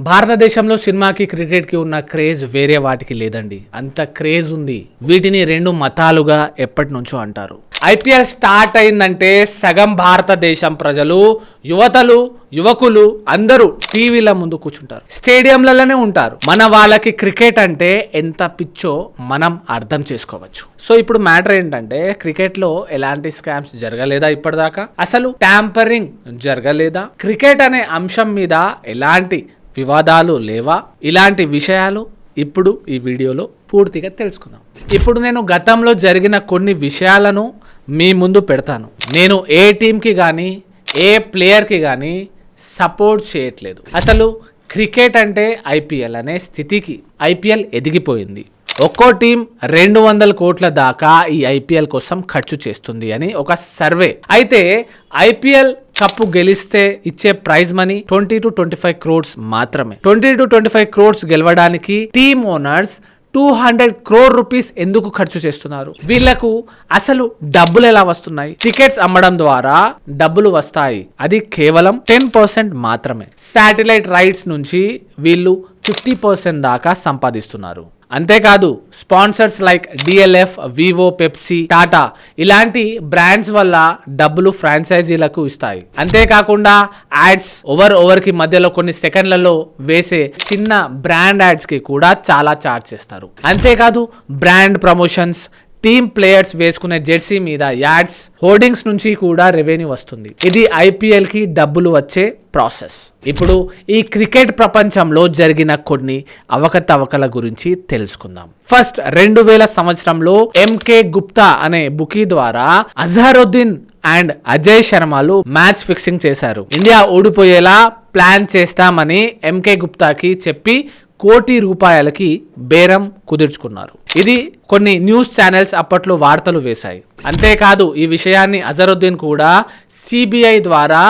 భారతదేశంలో సినిమాకి క్రికెట్కి ఉన్న క్రేజ్ వేరే వాటికి లేదండి. అంత క్రేజ్ ఉంది. వీటిని రెండు మతాలుగా ఎప్పటి నుంచో అంటారు. ఐపీఎల్ స్టార్ట్ అయిందంటే సగం భారతదేశం ప్రజలు, యువకులు అందరూ టీవీల ముందు కూర్చుంటారు, స్టేడియంలలోనే ఉంటారు. మన వాళ్ళకి క్రికెట్ అంటే ఎంత పిచ్చో మనం అర్థం చేసుకోవచ్చు. సో ఇప్పుడు మ్యాటర్ ఏంటంటే, క్రికెట్లో ఎలాంటి స్కామ్స్ జరగలేదా ఇప్పటిదాకా? అసలు ట్యాంపరింగ్ జరగలేదా? క్రికెట్ అనే అంశం మీద ఎలాంటి వివాదాలు లేవా? ఇలాంటి విషయాలు ఇప్పుడు ఈ వీడియోలో పూర్తిగా తెలుసుకుందాం. ఇప్పుడు నేను గతంలో జరిగిన కొన్ని విషయాలను మీ ముందు పెడతాను. నేను ఏ టీంకి కానీ ఏ ప్లేయర్కి కానీ సపోర్ట్ చేయట్లేదు. అసలు క్రికెట్ అంటే ఐపీఎల్ అనే స్థితికి ఐపీఎల్ ఎదిగిపోయింది. ఒక్కో టీం 200 కోట్ల దాకా ఈ ఐపీఎల్ కోసం ఖర్చు చేస్తుంది అని ఒక సర్వే. అయితే ఐపీఎల్ కప్పు గెలిస్తే ఇచ్చే ప్రైజ్ మనీ 20 to 25 crores మాత్రమే. 20 to 25 crores గెలవడానికి టీమ్ ఓనర్స్ 200 crore రూపీస్ ఎందుకు ఖర్చు చేస్తున్నారు? వీళ్లకు అసలు డబ్బులు ఎలా వస్తున్నాయి? టికెట్స్ అమ్మడం ద్వారా డబ్బులు వస్తాయి. అది కేవలం 10% మాత్రమే. శాటిలైట్ రైట్స్ నుంచి వీళ్ళు 50% దాకా సంపాదిస్తున్నారు. అంతేకాదు sponsors like DLF, Vivo, Pepsi, Tata ఇలాంటి బ్రాండ్స్ వల్ల డబ్బులు ఫ్రాంచైజీలకు ఇస్తాయి. అంతేకాకుండా యాడ్స్ ఓవర్ కి మధ్యలో కొన్ని సెకండ్లలో వేసే చిన్న బ్రాండ్ యాడ్స్ కి కూడా చాలా చార్జ్ చేస్తారు. అంతేకాదు బ్రాండ్ ప్రమోషన్స్, టీమ్ ప్లేయర్స్ వేసుకునే జెర్సీ మీద యాడ్స్, హోర్డింగ్స్ నుంచి కూడా రెవెన్యూ వస్తుంది. ఇది ఐపీఎల్ కి డబ్బులు వచ్చే ప్రాసెస్. ఇప్పుడు ఈ క్రికెట్ ప్రపంచంలో జరిగిన కొన్ని అవకతవకల గురించి తెలుసుకుందాం. ఫస్ట్ 2000 సంవత్సరంలో ఎంకే గుప్తా అనే బుకీ ద్వారా అజహరుద్దీన్ అండ్ అజయ్ శర్మలు మ్యాచ్ ఫిక్సింగ్ చేశారు. ఇండియా ఓడిపోయేలా ప్లాన్ చేస్తామని ఎంకే గుప్తాకి చెప్పి ₹1,00,00,000 బేరం కుదుర్చుకున్నారు. ఇది కొన్ని న్యూస్ ఛానల్స్ అప్పట్లో వార్తలు వేశాయి. అంతేకాదు ఈ విషయాన్ని అజరుద్దీన్ కూడా సిబిఐ ద్వారా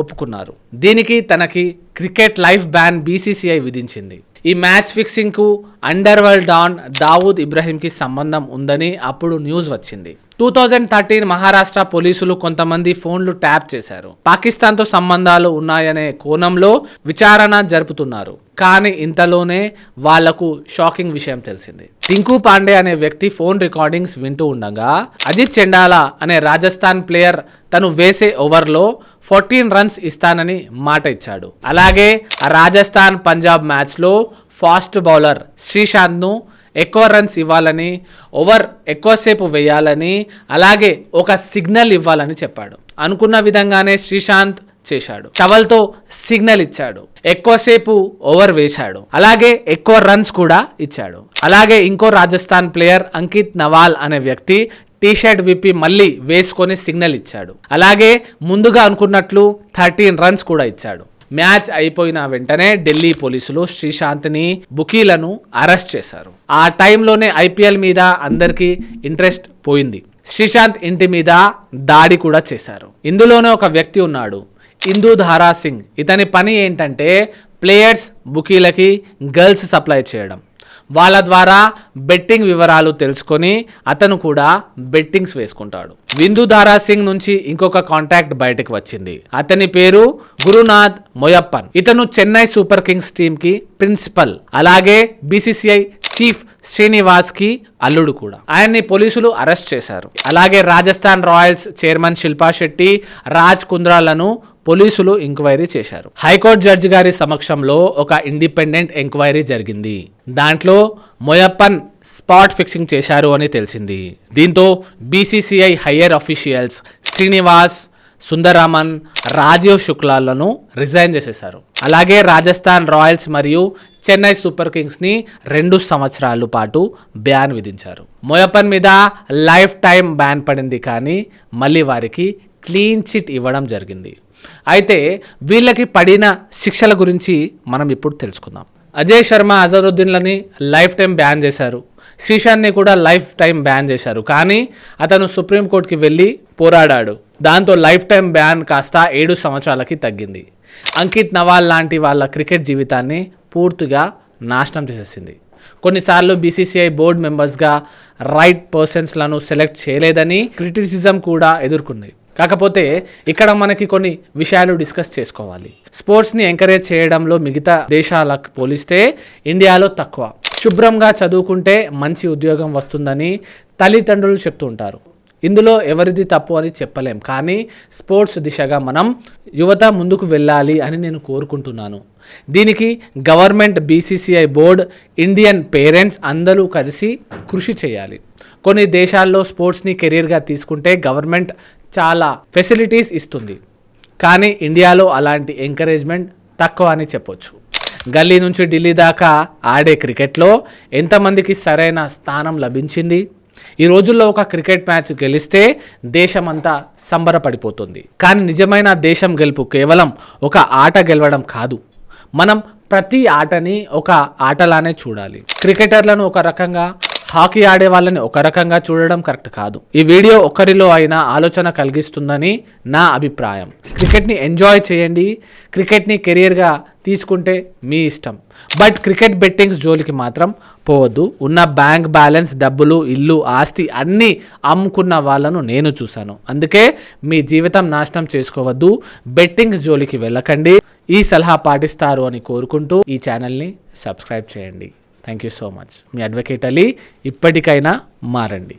ఒప్పుకున్నారు. దీనికి తనకి క్రికెట్ లైఫ్ బ్యాన్ బీసీసీఐ విధించింది. ఈ మ్యాచ్ ఫిక్సింగ్ కు అండర్ వరల్డ్ డాన్ దావూద్ ఇబ్రహీంకి సంబంధం ఉందని అప్పుడు న్యూస్ వచ్చింది. 2013 మహారాష్ట్ర పోలీసులు కొంతమంది ఫోన్లు ట్యాప్ చేశారు. పాకిస్తాన్తో సంబంధాలు ఉన్నాయనే కోణంలో విచారణ జరుపుతున్నారు. కానీ ఇంతలోనే వాళ్లకు షాకింగ్ విషయం తెలిసింది. టింకు పాండే అనే వ్యక్తి ఫోన్ రికార్డింగ్స్ వింటూ ఉండగా అజిత్ చెండాలా అనే రాజస్థాన్ ప్లేయర్ తను వేసే ఓవర్లో 14 రన్స్ ఇస్తానని మాట ఇచ్చాడు. అలాగే రాజస్థాన్ పంజాబ్ మ్యాచ్లో ఫాస్ట్ బౌలర్ శ్రీశాంత్ను ఎక్కువ రన్స్ ఇవ్వాలని, ఓవర్ ఎక్కువసేపు వేయాలని, అలాగే ఒక సిగ్నల్ ఇవ్వాలని చెప్పాడు. అనుకున్న విధంగానే శ్రీశాంత్ చేశాడు. టవల్తో సిగ్నల్ ఇచ్చాడు, ఎక్కువసేపు ఓవర్ వేశాడు, అలాగే ఎక్కువ రన్స్ కూడా ఇచ్చాడు. అలాగే ఇంకో రాజస్థాన్ ప్లేయర్ అంకిత్ నవాల్ అనే వ్యక్తి టీషర్ట్ విప్పి మళ్ళీ వేసుకొని సిగ్నల్ ఇచ్చాడు. అలాగే ముందుగా అనుకున్నట్లు 13 రన్స్ కూడా ఇచ్చాడు. మ్యాచ్ అయిపోయిన వెంటనే ఢిల్లీ పోలీసులు శ్రీశాంత్ని, బుకీలను అరెస్ట్ చేశారు. ఆ టైంలోనే ఐపీఎల్ మీద అందరికీ ఇంట్రెస్ట్ పోయింది. శ్రీశాంత్ ఇంటి మీద దాడి కూడా చేశారు. ఇందులోనే ఒక వ్యక్తి ఉన్నాడు, ఇందు ధారా సింగ్. ఇతని పని ఏంటంటే ప్లేయర్స్, బుకీలకి గర్ల్స్ సప్లై చేయడం. వాళ్ళ ద్వారా బెట్టింగ్ వివరాలు తెలుసుకొని అతను కూడా బెట్టింగ్స్ వేసుకుంటాడు. విందు ధారా సింగ్ నుంచి ఇంకొక కాంటాక్ట్ బయటకు వచ్చింది. అతని పేరు గురునాథ్ మొయప్పన్. ఇతను చెన్నై సూపర్ కింగ్స్ టీమ్ కి ప్రిన్సిపల్, అలాగే బీసీసీఐ చీఫ్ శ్రీనివాస్ కి అల్లుడు కూడా. ఆయన్ని పోలీసులు అరెస్ట్ చేశారు. అలాగే రాజస్థాన్ రాయల్స్ చైర్మన్ శిల్పా శెట్టి, రాజ్ కుంద్రాలను పోలీసులు ఎంక్వైరీ చేశారు. హైకోర్టు జడ్జి గారి సమక్షంలో ఒక ఇండిపెండెంట్ ఎంక్వైరీ జరిగింది. దాంట్లో మొయప్పన్ స్పాట్ ఫిక్సింగ్ చేశారు అని తెలిసింది. దీంతో BCCI higher officials Srinivas, Sundararaman, Rajiv శుక్లాలను రిజైన్ చేసేశారు. అలాగే రాజస్థాన్ రాయల్స్ మరియు చెన్నై సూపర్ కింగ్స్ ని 2 సంవత్సరాల పాటు బ్యాన్ విధించారు. మొయప్పన్ మీద లైఫ్ టైం బ్యాన్ పడింది, కానీ మళ్ళీ వారికి క్లీన్ చిట్ ఇవ్వడం జరిగింది. అయితే వీళ్ళకి పడిన శిక్షల గురించి మనం ఇప్పుడు తెలుసుకుందాం. అజయ్ శర్మ, అజరుద్దీన్లని లైఫ్ టైం బ్యాన్ చేశారు. శ్రీశాంత్ని కూడా లైఫ్ టైం బ్యాన్ చేశారు. కానీ అతను సుప్రీంకోర్టుకి వెళ్ళి పోరాడాడు. దాంతో లైఫ్ టైం బ్యాన్ కాస్త 7 సంవత్సరాలకి తగ్గింది. అంకిత్ నవాల్ లాంటి వాళ్ళ క్రికెట్ జీవితాన్ని పూర్తిగా నాశనం చేసేసింది. కొన్నిసార్లు బీసీసీఐ బోర్డు మెంబర్స్గా రైట్ పర్సన్స్లను సెలెక్ట్ చేయలేదని క్రిటిసిజం కూడా ఎదుర్కొంది. కాకపోతే ఇక్కడ మనకి కొన్ని విషయాలు డిస్కస్ చేసుకోవాలి. స్పోర్ట్స్ని ఎంకరేజ్ చేయడంలో మిగతా దేశాలకు పోలిస్తే ఇండియాలో తక్కువ. శుభ్రంగా చదువుకుంటే మంచి ఉద్యోగం వస్తుందని తల్లిదండ్రులు చెప్తూ ఉంటారు. ఇందులో ఎవరిది తప్పు అని చెప్పలేం, కానీ స్పోర్ట్స్ దిశగా మనం యువత ముందుకు వెళ్ళాలి అని నేను కోరుకుంటున్నాను. దీనికి government, BCCI board, Indian parents అందరూ కలిసి కృషి చేయాలి. కొన్ని దేశాల్లో స్పోర్ట్స్ని కెరీర్గా తీసుకుంటే గవర్నమెంట్ చాలా ఫెసిలిటీస్ ఇస్తుంది, కానీ ఇండియాలో అలాంటి ఎంకరేజ్మెంట్ తక్కువ అని చెప్పొచ్చు. గల్లీ నుంచి ఢిల్లీ దాకా ఆడే క్రికెట్లో ఎంతమందికి సరైన స్థానం లభించింది? ఈ రోజుల్లో ఒక క్రికెట్ మ్యాచ్ గెలిస్తే దేశమంతా సంబరపడిపోతుంది, కానీ నిజమైన దేశం గెలుపు కేవలం ఒక ఆట గెలవడం కాదు. మనం ప్రతి ఆటని ఒక ఆటలానే చూడాలి. క్రికెటర్లను ఒక రకంగా, హాకీ ఆడే వాళ్ళని ఒక రకంగా చూడడం కరెక్ట్ కాదు. ఈ వీడియో ఒకరిలో అయినా ఆలోచన కలిగిస్తుందని నా అభిప్రాయం. క్రికెట్ని ఎంజాయ్ చేయండి. క్రికెట్ని కెరియర్గా తీసుకుంటే మీ ఇష్టం, బట్ క్రికెట్ బెట్టింగ్స్ జోలికి మాత్రం పోవద్దు. ఉన్న బ్యాంక్ బ్యాలెన్స్, డబ్బులు, ఇల్లు, ఆస్తి అన్నీ అమ్ముకున్న వాళ్ళను నేను చూశాను. అందుకే మీ జీవితం నాశనం చేసుకోవద్దు. బెట్టింగ్స్ జోలికి వెళ్ళకండి. ఈ సలహా పాటిస్తారు అని కోరుకుంటూ ఈ ఛానల్ని సబ్స్క్రైబ్ చేయండి. Thank you so much. Me advocate Ali. ఇప్పటికైనా మారండి.